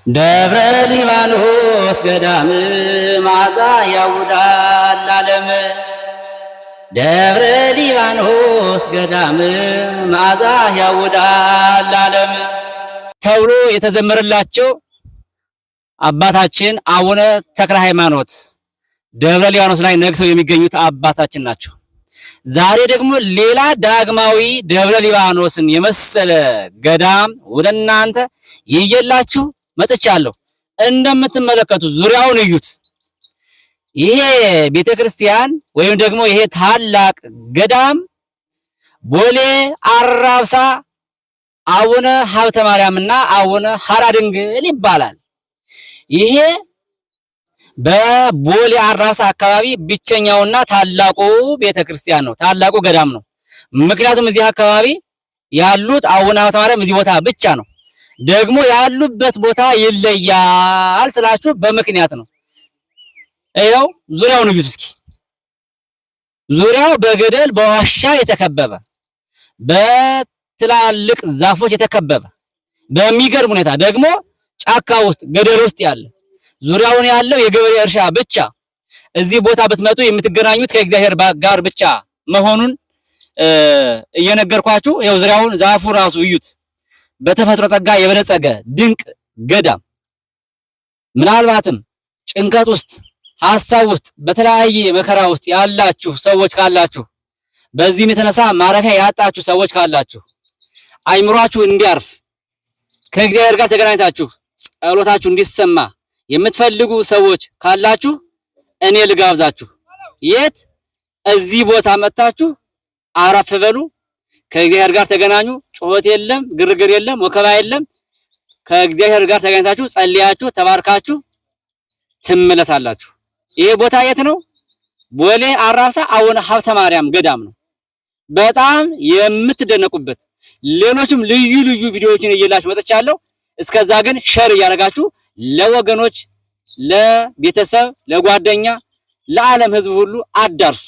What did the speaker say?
ደብረ ሊባኖስ ገዳም መዓዛ ያውዳል ዓለም። ደብረ ሊባኖስ ገዳም መዓዛ ያውዳል ዓለም ተብሎ የተዘመረላቸው አባታችን አቡነ ተክለ ሃይማኖት ደብረ ሊባኖስ ላይ ነግሰው የሚገኙት አባታችን ናቸው። ዛሬ ደግሞ ሌላ ዳግማዊ ደብረ ሊባኖስን የመሰለ ገዳም ወደ እናንተ ይዤላችሁ መጥቻለሁ። እንደምትመለከቱት ዙሪያውን እዩት። ይሄ ቤተክርስቲያን ወይም ደግሞ ይሄ ታላቅ ገዳም ቦሌ አራብሳ አቡነ ሀብተ ማርያምና አቡነ ሐራ ድንግል ይባላል። ይሄ በቦሌ አራብሳ አካባቢ ብቸኛውና ታላቁ ቤተክርስቲያን ነው፣ ታላቁ ገዳም ነው። ምክንያቱም እዚህ አካባቢ ያሉት አቡነ ሀብተ ማርያም እዚህ ቦታ ብቻ ነው። ደግሞ ያሉበት ቦታ ይለያል ስላችሁ በምክንያት ነው። ይኸው ዙሪያውን እዩት እስኪ። ዙሪያው በገደል በዋሻ የተከበበ በትላልቅ ዛፎች የተከበበ በሚገርም ሁኔታ ደግሞ ጫካ ውስጥ ገደል ውስጥ ያለ ዙሪያውን ያለው የገበሬ እርሻ ብቻ። እዚህ ቦታ ብትመጡ የምትገናኙት ከእግዚአብሔር ጋር ብቻ መሆኑን እየነገርኳችሁ ይኸው ዙሪያውን ዛፉ ራሱ እዩት። በተፈጥሮ ጸጋ የበለጸገ ድንቅ ገዳም። ምናልባትም ጭንቀት ውስጥ ሐሳብ ውስጥ በተለያየ መከራ ውስጥ ያላችሁ ሰዎች ካላችሁ፣ በዚህም የተነሳ ማረፊያ ያጣችሁ ሰዎች ካላችሁ፣ አይምሯችሁ እንዲያርፍ ከእግዚአብሔር ጋር ተገናኝታችሁ ጸሎታችሁ እንዲሰማ የምትፈልጉ ሰዎች ካላችሁ እኔ ልጋብዛችሁ። የት? እዚህ ቦታ መጣችሁ አረፍ በሉ፣ ከእግዚአብሔር ጋር ተገናኙ። ጩኸት የለም፣ ግርግር የለም፣ ወከባ የለም። ከእግዚአብሔር ጋር ተገናኝታችሁ ጸልያችሁ ተባርካችሁ ትመለሳላችሁ። ይሄ ቦታ የት ነው? ቦሌ አራብሳ አቡነ ሀብተ ማርያም ገዳም ነው። በጣም የምትደነቁበት ሌሎችም ልዩ ልዩ ቪዲዮዎችን እየላችሁ መጥቻለሁ። እስከዛ ግን ሸር እያደረጋችሁ ለወገኖች፣ ለቤተሰብ፣ ለጓደኛ፣ ለዓለም ሕዝብ ሁሉ አዳርሱ።